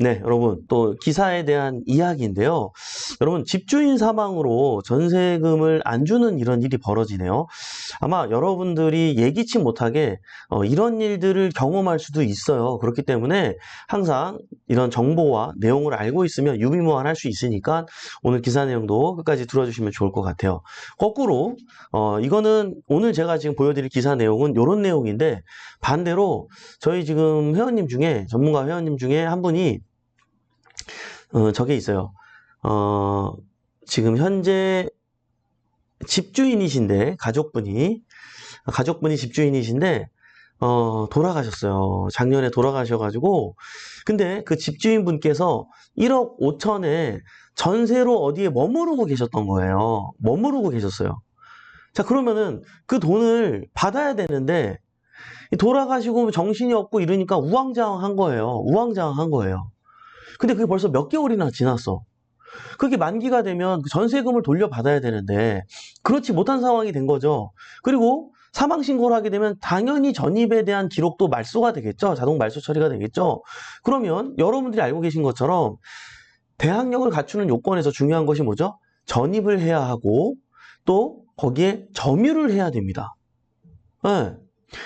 네, 여러분, 또 기사에 대한 이야기인데요. 여러분, 집주인 사망으로 전세금을 안 주는 이런 일이 벌어지네요. 아마 여러분들이 예기치 못하게 이런 일들을 경험할 수도 있어요. 그렇기 때문에 항상 이런 정보와 내용을 알고 있으면 유비무환할 수 있으니까 오늘 기사 내용도 끝까지 들어주시면 좋을 것 같아요. 거꾸로 이거는 오늘 제가 지금 보여드릴 기사 내용은 이런 내용인데, 반대로 저희 지금 회원님 중에, 전문가 회원님 중에 한 분이 저게 있어요. 지금 현재 집주인이신데, 가족분이 집주인이신데, 돌아가셨어요. 작년에 돌아가셔가지고, 근데 그 집주인분께서 1억 5천에 전세로 어디에 머무르고 계셨던 거예요. 머무르고 계셨어요. 자, 그러면은 그 돈을 받아야 되는데, 돌아가시고 정신이 없고 이러니까 우왕좌왕한 거예요. 우왕좌왕한 거예요. 근데 그게 벌써 몇 개월이나 지났어. 그게 만기가 되면 그 전세금을 돌려받아야 되는데 그렇지 못한 상황이 된 거죠. 그리고 사망 신고를 하게 되면 당연히 전입에 대한 기록도 말소가 되겠죠. 자동 말소 처리가 되겠죠. 그러면 여러분들이 알고 계신 것처럼 대항력을 갖추는 요건에서 중요한 것이 뭐죠? 전입을 해야 하고 또 거기에 점유를 해야 됩니다. 네.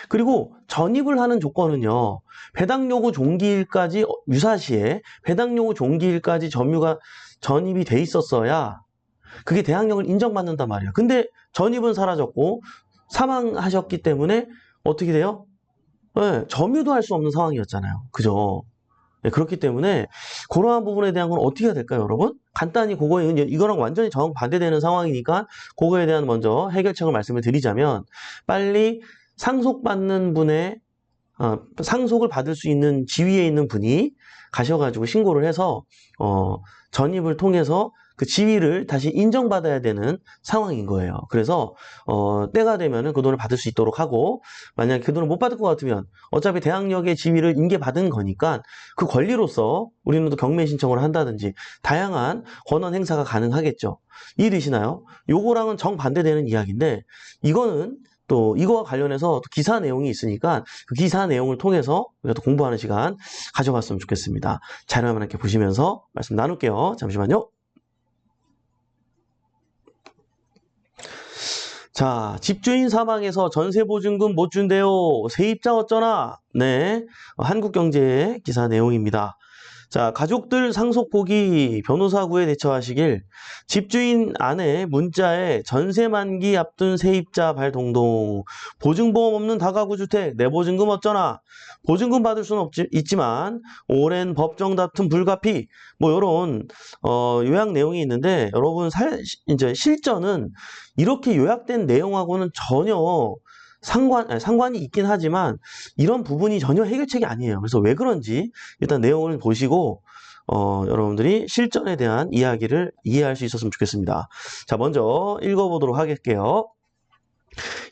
그리고 전입을 하는 조건은요, 배당요구 종기일까지 유사시에 배당요구 종기일까지 전입이 돼 있었어야 그게 대항력을 인정받는단 말이에요. 근데 전입은 사라졌고 사망하셨기 때문에 어떻게 돼요? 네, 점유도 할 수 없는 상황이었잖아요. 그죠? 네, 그렇기 때문에 그러한 부분에 대한 건 어떻게 해야 될까요, 여러분? 간단히 이거랑 완전히 정반대되는 상황이니까 그거에 대한 먼저 해결책을 말씀을 드리자면, 빨리 상속받는 분의 상속을 받을 수 있는 지위에 있는 분이 가셔가지고 신고를 해서 전입을 통해서 그 지위를 다시 인정받아야 되는 상황인 거예요. 그래서 때가 되면은 그 돈을 받을 수 있도록 하고, 만약에 그 돈을 못 받을 것 같으면 어차피 대항력의 지위를 인계받은 거니까 그 권리로서 우리는 또 경매 신청을 한다든지 다양한 권한 행사가 가능하겠죠. 이해되시나요? 요거랑은 정반대되는 이야기인데, 이거는 또 이거와 관련해서 또 기사 내용이 있으니까 그 기사 내용을 통해서 우리가 또 공부하는 시간 가져봤으면 좋겠습니다. 자료만 이렇게 보시면서 말씀 나눌게요. 잠시만요. 자, 집주인 사망해서 전세보증금 못 준대요. 세입자 어쩌나? 네, 한국경제 기사 내용입니다. 자, 가족들 상속 포기 변호사 구에 대처하시길. 집주인 아내 문자에 전세 만기 앞둔 세입자 발동동. 보증보험 없는 다가구 주택 내 보증금 어쩌나? 보증금 받을 수는 있지만 오랜 법정 다툼 불가피. 뭐 요런 요약 내용이 있는데, 여러분 이제 실전은 이렇게 요약된 내용하고는 전혀 상관이 있긴 하지만 이런 부분이 전혀 해결책이 아니에요. 그래서 왜 그런지 일단 내용을 보시고 여러분들이 실전에 대한 이야기를 이해할 수 있었으면 좋겠습니다. 자, 먼저 읽어보도록 할게요.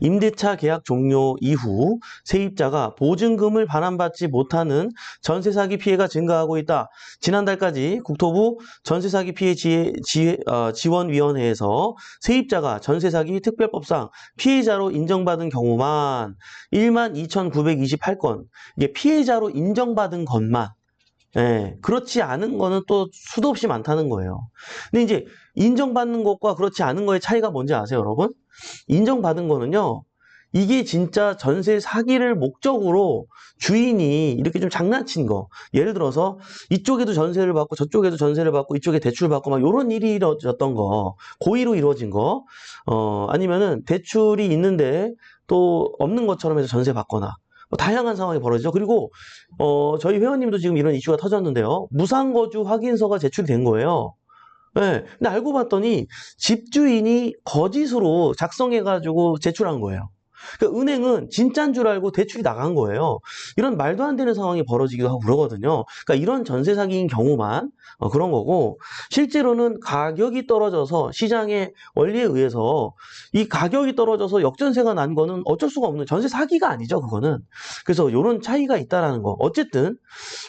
임대차 계약 종료 이후 세입자가 보증금을 반환받지 못하는 전세 사기 피해가 증가하고 있다. 지난달까지 국토부 전세 사기 피해 지원위원회에서 세입자가 전세 사기 특별법상 피해자로 인정받은 경우만 12,928건, 이게 피해자로 인정받은 것만, 예, 그렇지 않은 거는 또 수도 없이 많다는 거예요. 근데 이제 인정받는 것과 그렇지 않은 거의 차이가 뭔지 아세요, 여러분? 인정받은 거는요, 이게 진짜 전세 사기를 목적으로 주인이 이렇게 좀 장난친 거. 예를 들어서 이쪽에도 전세를 받고 저쪽에도 전세를 받고 이쪽에 대출 받고 막 이런 일이 이루어졌던 거, 고의로 이루어진 거, 아니면은 대출이 있는데 또 없는 것처럼 해서 전세 받거나, 뭐 다양한 상황이 벌어지죠. 그리고 저희 회원님도 지금 이런 이슈가 터졌는데요. 무상거주 확인서가 제출이 된 거예요. 네, 근데 알고 봤더니 집주인이 거짓으로 작성해가지고 제출한 거예요. 그러니까 은행은 진짜인 줄 알고 대출이 나간 거예요. 이런 말도 안 되는 상황이 벌어지기도 하고 그러거든요. 그러니까 이런 전세 사기인 경우만 그런 거고, 실제로는 가격이 떨어져서 시장의 원리에 의해서 이 가격이 떨어져서 역전세가 난 거는 어쩔 수가 없는 전세 사기가 아니죠, 그거는. 그래서 이런 차이가 있다라는 거. 어쨌든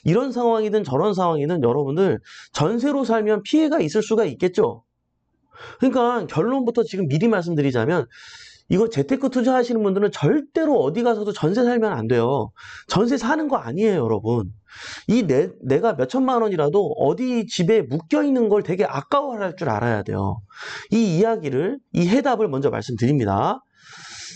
이런 상황이든 저런 상황이든 여러분들 전세로 살면 피해가 있을 수가 있겠죠. 그러니까 결론부터 지금 미리 말씀드리자면, 이거 재테크 투자하시는 분들은 절대로 어디 가서도 전세 살면 안 돼요. 전세 사는 거 아니에요, 여러분. 내가 몇 천만 원이라도 어디 집에 묶여 있는 걸 되게 아까워할 줄 알아야 돼요. 이 해답을 먼저 말씀드립니다.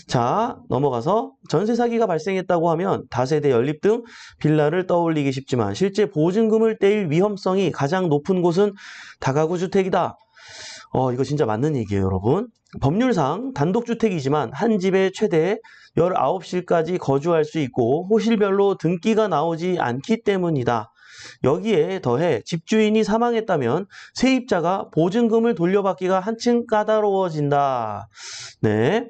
자, 넘어가서 전세 사기가 발생했다고 하면 다세대 연립 등 빌라를 떠올리기 쉽지만 실제 보증금을 떼일 위험성이 가장 높은 곳은 다가구 주택이다. 이거 진짜 맞는 얘기예요, 여러분. 법률상 단독주택이지만 한 집에 최대 19실까지 거주할 수 있고 호실별로 등기가 나오지 않기 때문이다. 여기에 더해 집주인이 사망했다면 세입자가 보증금을 돌려받기가 한층 까다로워진다. 네.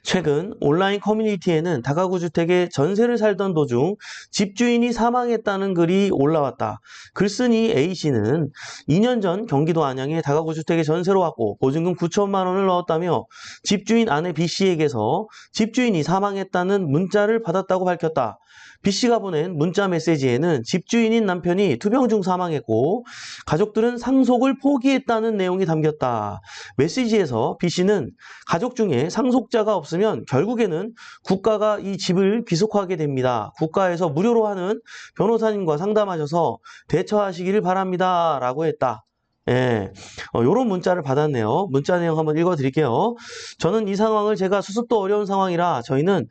최근 온라인 커뮤니티에는 다가구 주택에 전세를 살던 도중 집주인이 사망했다는 글이 올라왔다. 글쓴이 A씨는 2년 전 경기도 안양에 다가구 주택에 전세로 왔고 보증금 9천만 원을 넣었다며 집주인 아내 B씨에게서 집주인이 사망했다는 문자를 받았다고 밝혔다. B씨가 보낸 문자 메시지에는 집주인인 남편이 투병 중 사망했고 가족들은 상속을 포기했다는 내용이 담겼다. 메시지에서 B씨는 가족 중에 상속자가 없으면 결국에는 국가가 이 집을 귀속하게 됩니다. 국가에서 무료로 하는 변호사님과 상담하셔서 대처하시기를 바랍니다. 라고 했다. 예, 요런 문자를 받았네요. 문자 내용 한번 읽어드릴게요. 저는 이 상황을 제가 수습도 어려운 상황이라 저희는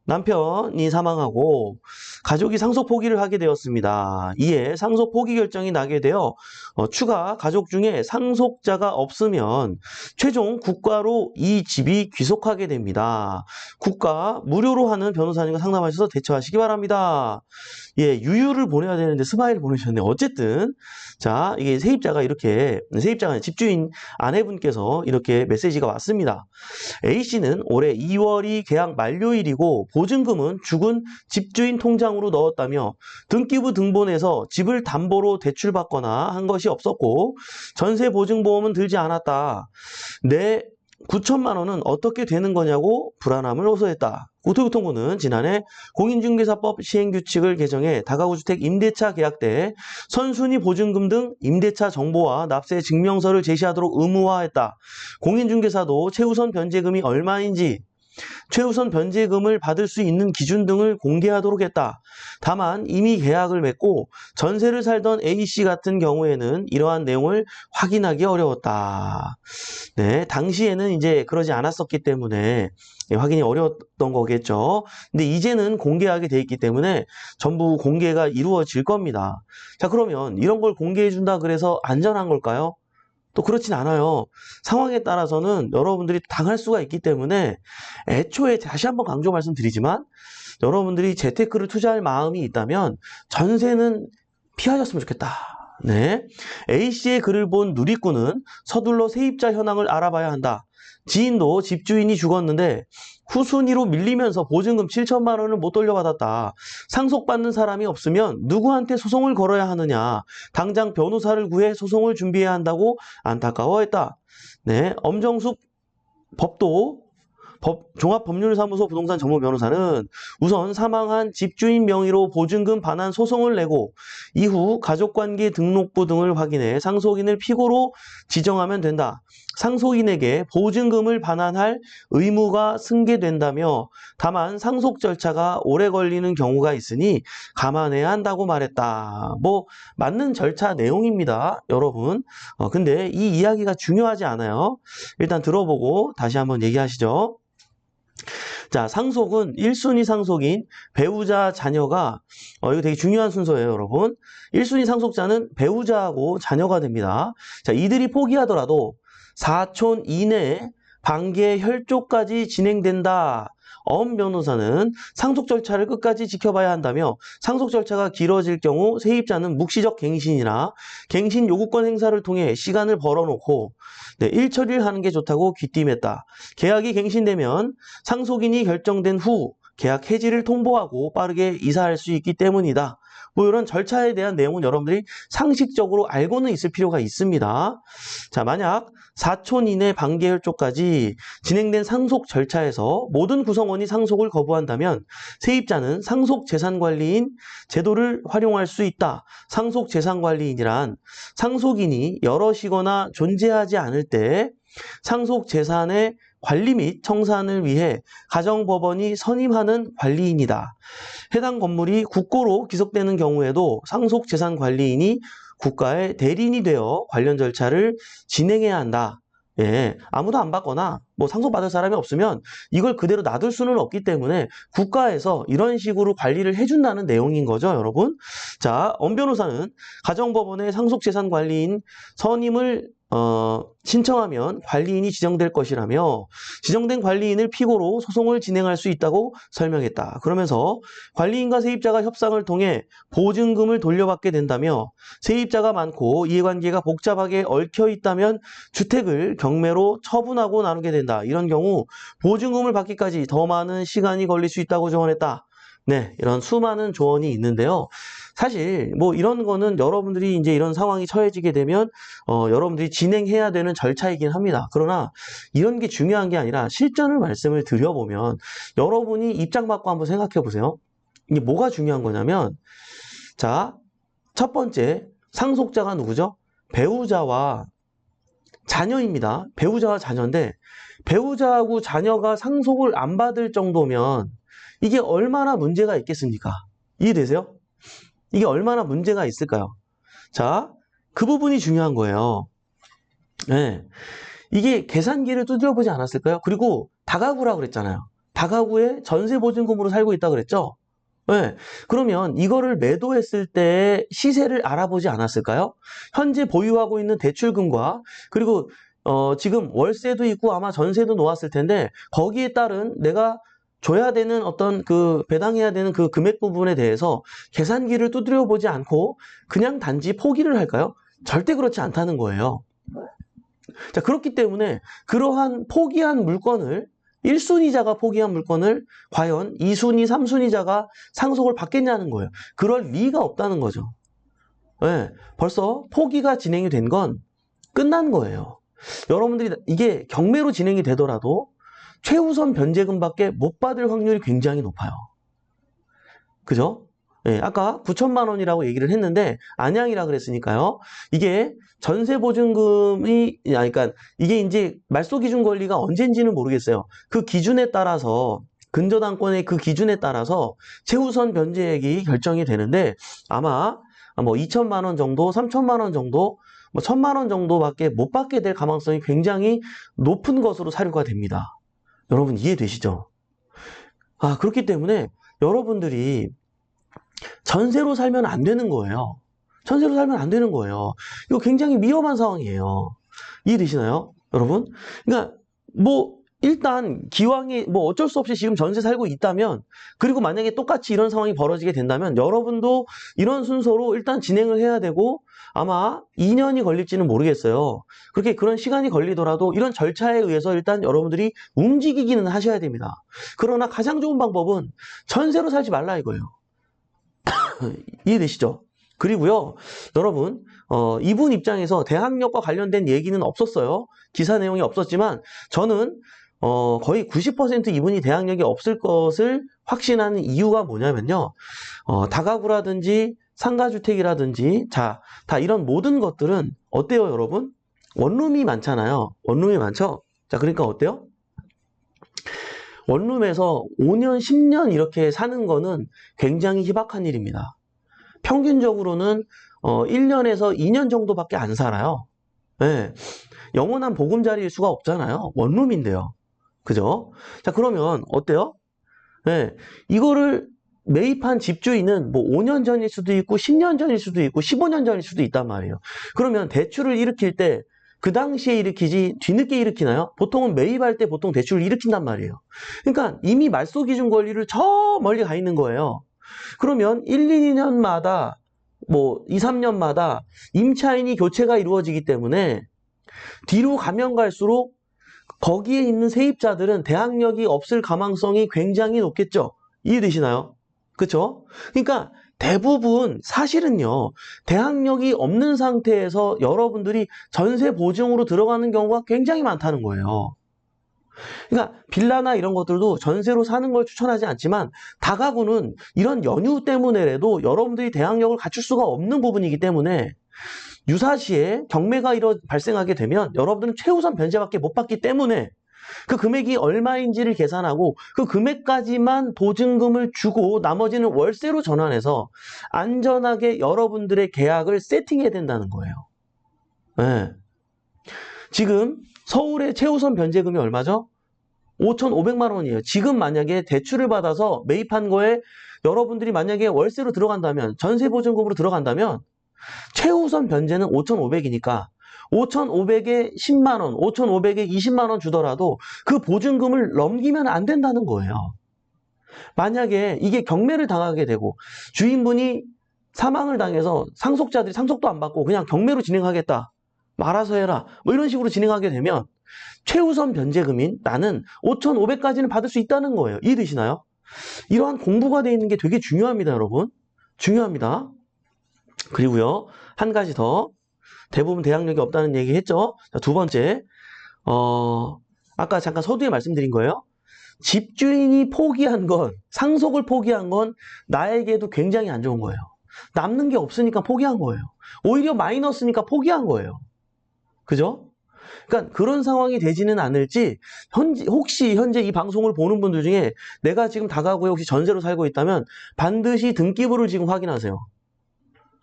남편이 사망하고 가족이 상속 포기를 하게 되었습니다. 이에 상속 포기 결정이 나게 되어 추가 가족 중에 상속자가 없으면 최종 국가로 이 집이 귀속하게 됩니다. 국가 무료로 하는 변호사님과 상담하셔서 대처하시기 바랍니다. 예, 유유를 보내야 되는데 스마일 보내셨네요. 어쨌든 자, 이게 세입자가 아니라 집주인 아내분께서 이렇게 메시지가 왔습니다. A씨는 올해 2월이 계약 만료일이고 보증금은 죽은 집주인 통장으로 넣었다며 등기부 등본에서 집을 담보로 대출받거나 한 것이 없었고 전세 보증보험은 들지 않았다. 내 9천만 원은 어떻게 되는 거냐고 불안함을 호소했다. 국토교통부는 지난해 공인중개사법 시행규칙을 개정해 다가구주택 임대차 계약 때 선순위 보증금 등 임대차 정보와 납세 증명서를 제시하도록 의무화했다. 공인중개사도 최우선 변제금이 얼마인지 최우선 변제금을 받을 수 있는 기준 등을 공개하도록 했다. 다만 이미 계약을 맺고 전세를 살던 A씨 같은 경우에는 이러한 내용을 확인하기 어려웠다. 네, 당시에는 이제 그러지 않았었기 때문에 확인이 어려웠던 거겠죠. 근데 이제는 공개하게 돼 있기 때문에 전부 공개가 이루어질 겁니다. 자, 그러면 이런 걸 공개해 준다 그래서 안전한 걸까요? 또 그렇진 않아요. 상황에 따라서는 여러분들이 당할 수가 있기 때문에 애초에 다시 한번 강조 말씀드리지만 여러분들이 재테크를 투자할 마음이 있다면 전세는 피하셨으면 좋겠다. 네, A씨의 글을 본 누리꾼은 서둘러 세입자 현황을 알아봐야 한다. 지인도 집주인이 죽었는데 후순위로 밀리면서 보증금 7천만 원을 못 돌려받았다. 상속받는 사람이 없으면 누구한테 소송을 걸어야 하느냐. 당장 변호사를 구해 소송을 준비해야 한다고 안타까워했다. 네, 엄정숙 종합법률사무소 부동산 전문 변호사는 우선 사망한 집주인 명의로 보증금 반환 소송을 내고 이후 가족관계 등록부 등을 확인해 상속인을 피고로 지정하면 된다. 상속인에게 보증금을 반환할 의무가 승계된다며 다만 상속 절차가 오래 걸리는 경우가 있으니 감안해야 한다고 말했다. 뭐 맞는 절차 내용입니다, 여러분. 근데 이 이야기가 중요하지 않아요. 일단 들어보고 다시 한번 얘기하시죠. 자, 상속은 1순위 상속인 배우자 자녀가 이거 되게 중요한 순서예요, 여러분. 1순위 상속자는 배우자하고 자녀가 됩니다. 자, 이들이 포기하더라도 4촌 이내에 반개 혈족까지 진행된다. 엄 변호사는 상속 절차를 끝까지 지켜봐야 한다며 상속 절차가 길어질 경우 세입자는 묵시적 갱신이나 갱신 요구권 행사를 통해 시간을 벌어놓고 일처리를 하는 게 좋다고 귀띔했다. 계약이 갱신되면 상속인이 결정된 후 계약 해지를 통보하고 빠르게 이사할 수 있기 때문이다. 뭐 이런 절차에 대한 내용은 여러분들이 상식적으로 알고는 있을 필요가 있습니다. 자, 만약 4촌 이내 반개 혈족까지 진행된 상속 절차에서 모든 구성원이 상속을 거부한다면 세입자는 상속재산관리인 제도를 활용할 수 있다. 상속재산관리인이란 상속인이 여럿이거나 존재하지 않을 때 상속 재산의 관리 및 청산을 위해 가정법원이 선임하는 관리인이다. 해당 건물이 국고로 기속되는 경우에도 상속재산관리인이 국가의 대리인이 되어 관련 절차를 진행해야 한다. 예, 아무도 안 받거나 뭐 상속받을 사람이 없으면 이걸 그대로 놔둘 수는 없기 때문에 국가에서 이런 식으로 관리를 해준다는 내용인 거죠, 여러분. 자, 엄 변호사는 가정법원의 상속재산관리인 선임을 신청하면 관리인이 지정될 것이라며 지정된 관리인을 피고로 소송을 진행할 수 있다고 설명했다. 그러면서 관리인과 세입자가 협상을 통해 보증금을 돌려받게 된다며 세입자가 많고 이해관계가 복잡하게 얽혀 있다면 주택을 경매로 처분하고 나누게 된다. 이런 경우 보증금을 받기까지 더 많은 시간이 걸릴 수 있다고 조언했다. 네, 이런 수많은 조언이 있는데요. 사실 뭐 이런 거는 여러분들이 이제 이런 상황이 처해지게 되면 여러분들이 진행해야 되는 절차이긴 합니다. 그러나 이런 게 중요한 게 아니라 실전을 말씀을 드려보면 여러분이 입장 바꿔 한번 생각해 보세요. 이게 뭐가 중요한 거냐면 자, 첫 번째 상속자가 누구죠? 배우자와 자녀입니다. 배우자와 자녀인데 배우자하고 자녀가 상속을 안 받을 정도면 이게 얼마나 문제가 있겠습니까? 이해되세요? 이게 얼마나 문제가 있을까요? 자, 그 부분이 중요한 거예요. 네. 이게 계산기를 두드려 보지 않았을까요? 그리고 다가구라고 그랬잖아요. 다가구에 전세보증금으로 살고 있다고 그랬죠? 네. 그러면 이거를 매도했을 때 시세를 알아보지 않았을까요? 현재 보유하고 있는 대출금과 그리고 지금 월세도 있고 아마 전세도 놓았을 텐데 거기에 따른 내가 줘야 되는 어떤 그 배당해야 되는 그 금액 부분에 대해서 계산기를 두드려 보지 않고 그냥 단지 포기를 할까요? 절대 그렇지 않다는 거예요. 자, 그렇기 때문에 그러한 포기한 물건을 1순위자가 포기한 물건을 과연 2순위, 3순위자가 상속을 받겠냐는 거예요. 그럴 리가 없다는 거죠. 네, 벌써 포기가 진행이 된 건 끝난 거예요. 여러분들이 이게 경매로 진행이 되더라도 최우선 변제금밖에 못 받을 확률이 굉장히 높아요. 그죠? 네, 아까 9천만 원이라고 얘기를 했는데 안양이라 그랬으니까요. 이게 전세보증금이 그러니까 이게 이제 말소기준 권리가 언제인지는 모르겠어요. 그 기준에 따라서 근저당권의 그 기준에 따라서 최우선 변제액이 결정이 되는데 아마 뭐 2천만 원 정도, 3천만 원 정도, 뭐 1천만 원 정도밖에 못 받게 될 가능성이 굉장히 높은 것으로 사료가 됩니다. 여러분 이해되시죠? 아, 그렇기 때문에 여러분들이 전세로 살면 안 되는 거예요. 전세로 살면 안 되는 거예요. 이거 굉장히 위험한 상황이에요. 이해되시나요? 여러분? 그러니까 뭐 일단 기왕에 뭐 어쩔 수 없이 지금 전세 살고 있다면 그리고 만약에 똑같이 이런 상황이 벌어지게 된다면 여러분도 이런 순서로 일단 진행을 해야 되고 아마 2년이 걸릴지는 모르겠어요. 그렇게 그런 시간이 걸리더라도 이런 절차에 의해서 일단 여러분들이 움직이기는 하셔야 됩니다. 그러나 가장 좋은 방법은 전세로 살지 말라 이거예요. 이해되시죠? 그리고요, 여러분, 이분 입장에서 대항력과 관련된 얘기는 없었어요. 기사 내용이 없었지만 저는 거의 90% 이분이 대항력이 없을 것을 확신하는 이유가 뭐냐면요. 다가구라든지 상가주택이라든지 자, 다 이런 모든 것들은 어때요, 여러분? 원룸이 많잖아요. 원룸이 많죠? 자, 그러니까 어때요? 원룸에서 5년, 10년 이렇게 사는 거는 굉장히 희박한 일입니다. 평균적으로는 1년에서 2년 정도밖에 안 살아요. 네. 영원한 보금자리일 수가 없잖아요. 원룸인데요. 그죠? 자, 그러면 어때요? 네. 이거를 매입한 집주인은 뭐 5년 전일 수도 있고 10년 전일 수도 있고 15년 전일 수도 있단 말이에요. 그러면 대출을 일으킬 때 그 당시에 일으키지 뒤늦게 일으키나요? 보통은 매입할 때 보통 대출을 일으킨단 말이에요. 그러니까 이미 말소기준 권리를 저 멀리 가 있는 거예요. 그러면 1, 2년마다 뭐 2, 3년마다 임차인이 교체가 이루어지기 때문에 뒤로 가면 갈수록 거기에 있는 세입자들은 대항력이 없을 가망성이 굉장히 높겠죠. 이해되시나요? 그렇죠? 그러니까 대부분 사실은요. 대항력이 없는 상태에서 여러분들이 전세 보증으로 들어가는 경우가 굉장히 많다는 거예요. 그러니까 빌라나 이런 것들도 전세로 사는 걸 추천하지 않지만 다가구는 이런 연유 때문에라도 여러분들이 대항력을 갖출 수가 없는 부분이기 때문에 유사시에 경매가 발생하게 되면 여러분들은 최우선 변제밖에 못 받기 때문에 그 금액이 얼마인지를 계산하고 그 금액까지만 보증금을 주고 나머지는 월세로 전환해서 안전하게 여러분들의 계약을 세팅해야 된다는 거예요. 네. 지금 서울의 최우선 변제금이 얼마죠? 5,500만 원이에요. 지금 만약에 대출을 받아서 매입한 거에 여러분들이 만약에 월세로 들어간다면, 전세보증금으로 들어간다면 최우선 변제는 5,500이니까 5,500에 10만 원, 5,500에 20만 원 주더라도 그 보증금을 넘기면 안 된다는 거예요. 만약에 이게 경매를 당하게 되고 주인분이 사망을 당해서 상속자들이 상속도 안 받고 그냥 경매로 진행하겠다. 알아서 해라. 뭐 이런 식으로 진행하게 되면 최우선 변제금인 나는 5,500까지는 받을 수 있다는 거예요. 이해되시나요? 이러한 공부가 되어 있는 게 되게 중요합니다, 여러분. 중요합니다. 그리고요, 한 가지 더. 대부분 대항력이 없다는 얘기 했죠? 자, 두 번째, 아까 잠깐 서두에 말씀드린 거예요. 집주인이 포기한 건, 상속을 포기한 건 나에게도 굉장히 안 좋은 거예요. 남는 게 없으니까 포기한 거예요. 오히려 마이너스니까 포기한 거예요. 그죠? 그러니까 그런 상황이 되지는 않을지, 혹시 현재 이 방송을 보는 분들 중에 내가 지금 다가구에 혹시 전세로 살고 있다면 반드시 등기부를 지금 확인하세요.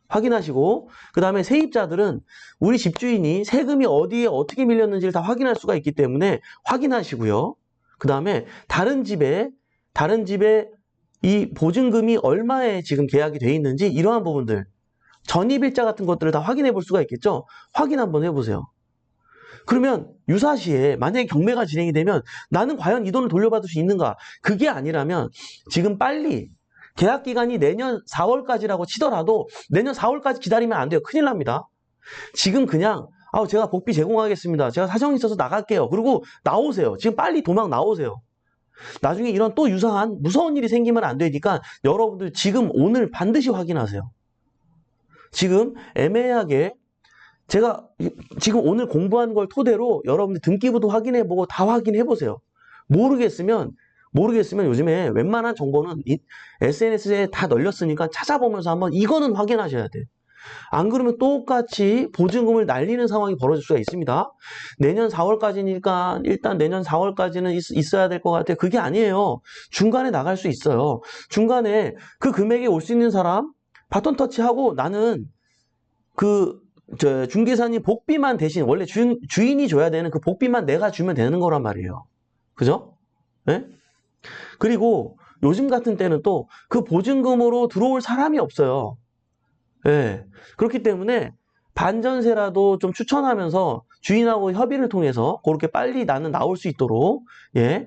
확인하시고, 그 다음에 세입자들은 우리 집주인이 세금이 어디에 어떻게 밀렸는지를 다 확인할 수가 있기 때문에 확인하시고요. 그 다음에 다른 집에 이 보증금이 얼마에 지금 계약이 돼 있는지 이러한 부분들, 전입일자 같은 것들을 다 확인해 볼 수가 있겠죠? 확인 한번 해보세요. 그러면 유사시에 만약에 경매가 진행이 되면 나는 과연 이 돈을 돌려받을 수 있는가? 그게 아니라면 지금 빨리 계약 기간이 내년 4월까지라고 치더라도 내년 4월까지 기다리면 안 돼요. 큰일 납니다. 지금 그냥 제가 복비 제공하겠습니다. 제가 사정이 있어서 나갈게요. 그리고 나오세요. 지금 빨리 도망 나오세요. 나중에 이런 또 유사한 무서운 일이 생기면 안 되니까 여러분들 지금 오늘 반드시 확인하세요. 지금 애매하게 제가 지금 오늘 공부한 걸 토대로 여러분들 등기부도 확인해보고 다 확인해보세요. 모르겠으면 요즘에 웬만한 정보는 SNS에 다 널렸으니까 찾아보면서 한번 이거는 확인하셔야 돼. 안 그러면 똑같이 보증금을 날리는 상황이 벌어질 수가 있습니다. 내년 4월까지니까 일단 내년 4월까지는 있어야 될 것 같아요. 그게 아니에요. 중간에 나갈 수 있어요. 중간에 그 금액에 올 수 있는 사람 바톤 터치하고 나는 중개사님 복비만 대신 원래 주인이 줘야 되는 그 복비만 내가 주면 되는 거란 말이에요. 그죠? 네? 그리고 요즘 같은 때는 또 그 보증금으로 들어올 사람이 없어요. 예. 그렇기 때문에 반전세라도 좀 추천하면서 주인하고 협의를 통해서 그렇게 빨리 나는 나올 수 있도록, 예.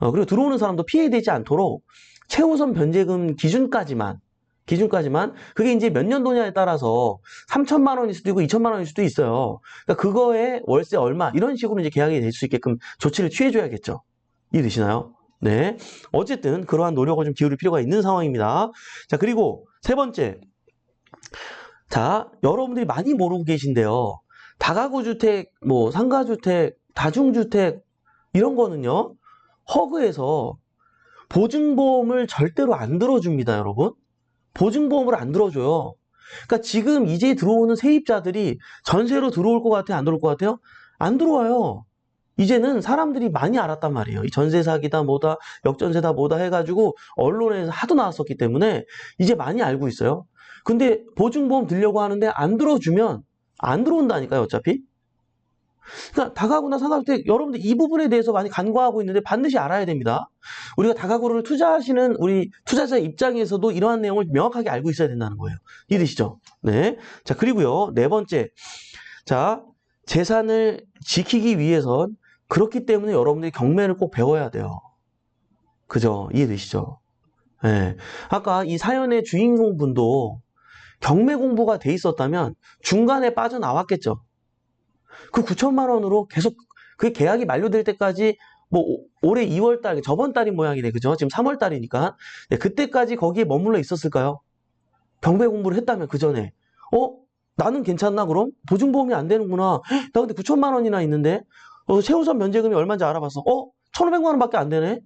그리고 들어오는 사람도 피해되지 않도록 최우선 변제금 기준까지만 그게 이제 몇 년도냐에 따라서 3천만 원일 수도 있고 2천만 원일 수도 있어요. 그러니까 그거에 월세 얼마 이런 식으로 이제 계약이 될 수 있게끔 조치를 취해줘야겠죠. 이해되시나요? 네. 어쨌든 그러한 노력을 좀 기울일 필요가 있는 상황입니다. 자, 그리고 세 번째. 자, 여러분들이 많이 모르고 계신데요. 다가구 주택, 상가주택, 다중주택 이런 거는요. 허그에서 보증보험을 절대로 안 들어줍니다, 여러분. 보증보험을 안 들어줘요. 그러니까 지금 이제 들어오는 세입자들이 전세로 들어올 것 같아요? 안 들어올 것 같아요? 안 들어와요. 이제는 사람들이 많이 알았단 말이에요. 이 전세 사기다 뭐다 역전세다 뭐다 해가지고 언론에서 하도 나왔었기 때문에 이제 많이 알고 있어요. 근데 보증보험 들려고 하는데 안 들어주면 안 들어온다니까요, 어차피. 그러니까 다가구나 상가주택 여러분들 이 부분에 대해서 많이 간과하고 있는데 반드시 알아야 됩니다. 우리가 다가구를 투자하시는 우리 투자자 입장에서도 이러한 내용을 명확하게 알고 있어야 된다는 거예요. 이해되시죠? 네. 자, 그리고요. 네 번째. 자, 재산을 지키기 위해선 그렇기 때문에 여러분들이 경매를 꼭 배워야 돼요. 그죠? 이해되시죠? 네. 아까 이 사연의 주인공분도 경매 공부가 돼 있었다면 중간에 빠져나왔겠죠. 그 9천만 원으로 계속 그 계약이 만료될 때까지 올해 2월 달, 저번 달인 모양이네. 그죠? 지금 3월 달이니까. 네, 그때까지 거기에 머물러 있었을까요? 경매 공부를 했다면 그 전에. 나는 괜찮나 그럼? 보증보험이 안 되는구나. 나 근데 9천만 원이나 있는데 최우선 면제금이 얼마인지 알아봤어. 1,500만 원밖에 안 되네.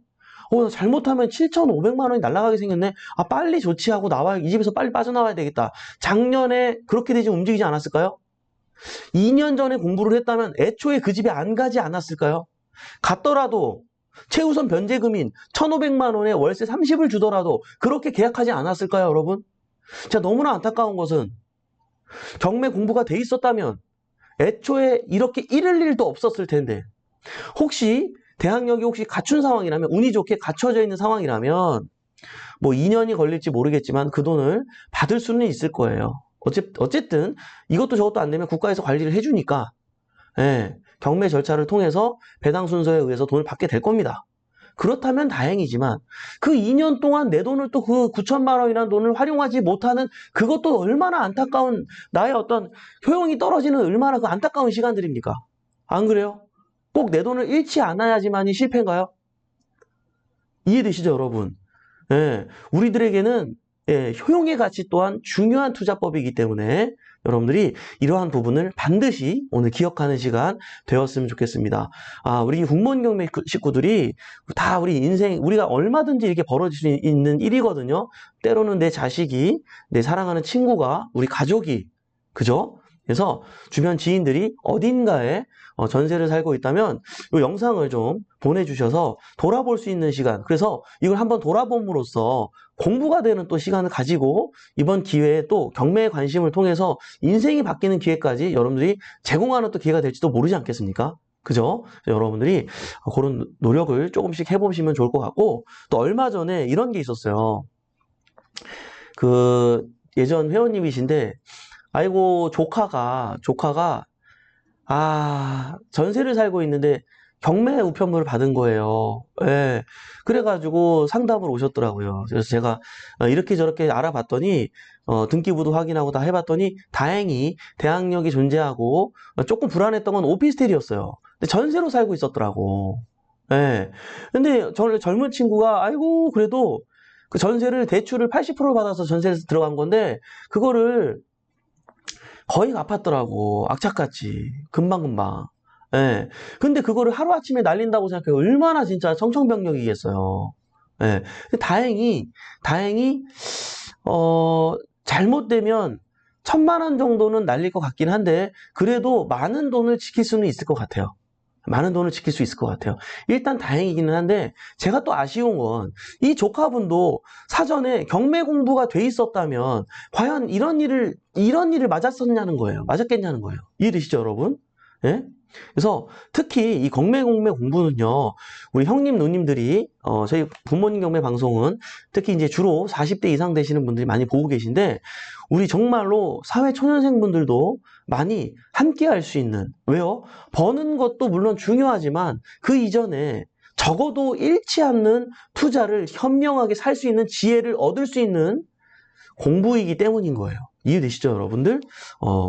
나 잘못하면 7,500만 원이 날아가게 생겼네. 아, 빨리 조치하고 나와야, 이 집에서 빨리 빠져나와야 되겠다. 작년에 그렇게 되지 움직이지 않았을까요? 2년 전에 공부를 했다면 애초에 그 집에 안 가지 않았을까요? 갔더라도 최우선 변제금인 1,500만 원에 월세 30을 주더라도 그렇게 계약하지 않았을까요, 여러분? 진짜 너무나 안타까운 것은 경매 공부가 돼 있었다면 애초에 이렇게 이럴 일도 없었을 텐데, 혹시 대항력이 혹시 갖춘 상황이라면, 운이 좋게 갖춰져 있는 상황이라면 뭐 2년이 걸릴지 모르겠지만 그 돈을 받을 수는 있을 거예요. 어쨌든 이것도 저것도 안 되면 국가에서 관리를 해주니까, 예, 경매 절차를 통해서 배당 순서에 의해서 돈을 받게 될 겁니다. 그렇다면 다행이지만 그 2년 동안 내 돈을 또 그 9천만 원이라는 돈을 활용하지 못하는 그것도 얼마나 안타까운, 나의 어떤 효용이 떨어지는 얼마나 그 안타까운 시간들입니까? 안 그래요? 꼭 내 돈을 잃지 않아야지만이 실패인가요? 이해되시죠, 여러분? 예, 우리들에게는, 예, 효용의 가치 또한 중요한 투자법이기 때문에 여러분들이 이러한 부분을 반드시 오늘 기억하는 시간 되었으면 좋겠습니다. 아, 우리 국무원 경매 식구들이 다 우리 인생, 우리가 얼마든지 이렇게 벌어질 수 있는 일이거든요. 때로는 내 자식이, 내 사랑하는 친구가, 우리 가족이, 그죠? 그래서 주변 지인들이 어딘가에 전세를 살고 있다면 이 영상을 좀 보내주셔서 돌아볼 수 있는 시간, 그래서 이걸 한번 돌아봄으로써 공부가 되는 또 시간을 가지고 이번 기회에 또 경매에 관심을 통해서 인생이 바뀌는 기회까지 여러분들이 제공하는 또 기회가 될지도 모르지 않겠습니까? 그죠? 여러분들이 그런 노력을 조금씩 해보시면 좋을 것 같고, 또 얼마 전에 이런 게 있었어요. 그 예전 회원님이신데, 아이고, 조카가 전세를 살고 있는데 경매 우편물을 받은 거예요. 예. 그래가지고 상담을 오셨더라고요. 그래서 제가 이렇게 저렇게 알아봤더니, 등기부도 확인하고 다 해봤더니 다행히 대항력이 존재하고 조금 불안했던 건 오피스텔이었어요. 근데 전세로 살고 있었더라고. 예. 근데 젊은 친구가, 아이고, 그래도 그 전세를, 대출을 80% 받아서 전세에 들어간 건데, 그거를 거의 갚았더라고. 악착같이. 금방금방. 예. 근데 그거를 하루아침에 날린다고 생각해요. 얼마나 진짜 청천벽력이겠어요. 예. 근데 다행히, 잘못되면 1,000만 원 정도는 날릴 것 같긴 한데, 그래도 많은 돈을 지킬 수는 있을 것 같아요. 많은 돈을 지킬 수 있을 것 같아요. 일단 다행이기는 한데, 제가 또 아쉬운 건 이 조카분도 사전에 경매 공부가 돼 있었다면 과연 이런 일을 맞았었냐는 거예요. 맞았겠냐는 거예요. 이해되시죠, 여러분? 예? 그래서 특히 이 경매 공부는요, 우리 형님, 누님들이, 저희 부모님 경매 방송은 특히 이제 주로 40대 이상 되시는 분들이 많이 보고 계신데, 우리 정말로 사회 초년생 분들도 많이 함께 할 수 있는, 왜요? 버는 것도 물론 중요하지만 그 이전에 적어도 잃지 않는 투자를 현명하게 살 수 있는 지혜를 얻을 수 있는 공부이기 때문인 거예요. 이해되시죠, 여러분들?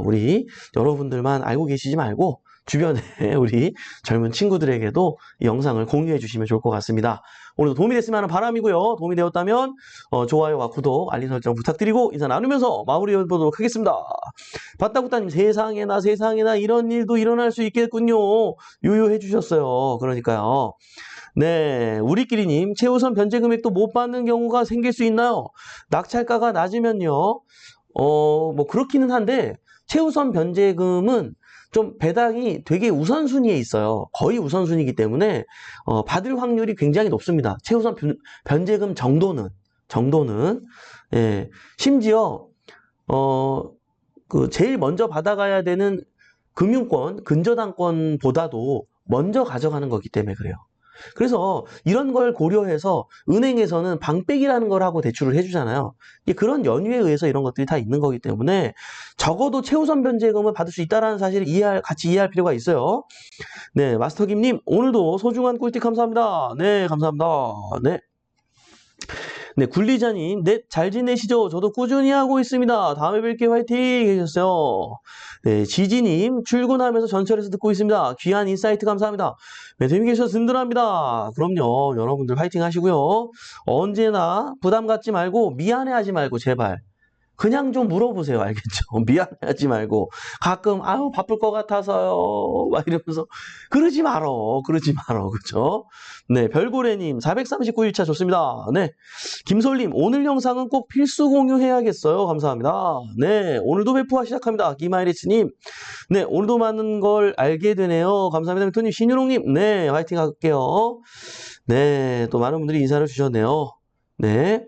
우리 여러분들만 알고 계시지 말고 주변에 우리 젊은 친구들에게도 이 영상을 공유해 주시면 좋을 것 같습니다. 오늘도 도움이 됐으면 하는 바람이고요. 도움이 되었다면 좋아요와 구독, 알림 설정 부탁드리고 인사 나누면서 마무리해 보도록 하겠습니다. 바따구따님, 세상에나 이런 일도 일어날 수 있겠군요. 유유해 주셨어요. 그러니까요. 네, 우리끼리님, 최우선 변제 금액도 못 받는 경우가 생길 수 있나요? 낙찰가가 낮으면요. 뭐 그렇기는 한데 최우선 변제금은 좀 배당이 되게 우선순위에 있어요. 거의 우선순위이기 때문에 받을 확률이 굉장히 높습니다. 최우선 변제금 정도는, 예, 심지어 그 제일 먼저 받아가야 되는 금융권, 근저당권보다도 먼저 가져가는 거기 때문에 그래요. 그래서 이런 걸 고려해서 은행에서는 방백이라는 걸 하고 대출을 해주잖아요. 그런 연유에 의해서 이런 것들이 다 있는 거기 때문에 적어도 최우선 변제금을 받을 수 있다는 사실을 같이 이해할 필요가 있어요. 네, 마스터김님, 오늘도 소중한 꿀팁 감사합니다. 네, 감사합니다. 네. 네, 굴리자님, 네, 잘 지내시죠? 저도 꾸준히 하고 있습니다. 다음에 뵐게요. 화이팅! 해주셨어요. 네, 지지님, 출근하면서 전철에서 듣고 있습니다. 귀한 인사이트 감사합니다. 네, 재미 계셔서 든든합니다. 그럼요, 여러분들 화이팅 하시고요. 언제나 부담 갖지 말고 미안해하지 말고 제발. 그냥 좀 물어보세요. 알겠죠? 미안해하지 말고. 가끔, 아유, 바쁠 것 같아서요. 막 이러면서. 그러지 말어. 그러지 말어. 그죠? 네, 별고래님, 439일차 좋습니다. 네. 김솔님, 오늘 영상은 꼭 필수 공유해야겠어요. 감사합니다. 네, 오늘도 배포가 시작합니다. 김아이리스님, 네, 오늘도 많은 걸 알게 되네요. 감사합니다. 미토님, 신유롱님, 네, 화이팅 할게요. 네, 또 많은 분들이 인사를 주셨네요. 네.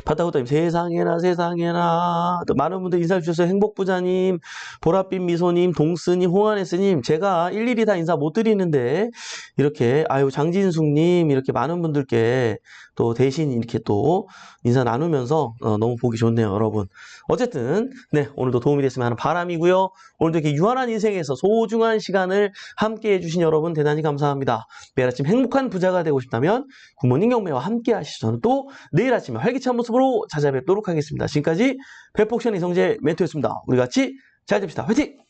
바다구다님 세상에나 세상에나 또 많은 분들 인사 주셔서 행복부자님, 보랏빛 미소님, 동스님, 홍한혜스님 제가 일일이 다 인사 못 드리는데 이렇게 아유 장진숙님 이렇게 많은 분들께 또 대신 이렇게 또 인사 나누면서 너무 보기 좋네요 여러분. 어쨌든 네 오늘도 도움이 됐으면 하는 바람이고요. 오늘도 이렇게 유한한 인생에서 소중한 시간을 함께 해주신 여러분 대단히 감사합니다. 매일 아침 행복한 부자가 되고 싶다면 굿모닝 경매와 함께 하시죠. 저는 또 내일 아침에 활기찬 모습으로 찾아뵙도록 하겠습니다. 지금까지 배폭션 이성재 멘토였습니다. 우리 같이 잘 됩시다. 화이팅!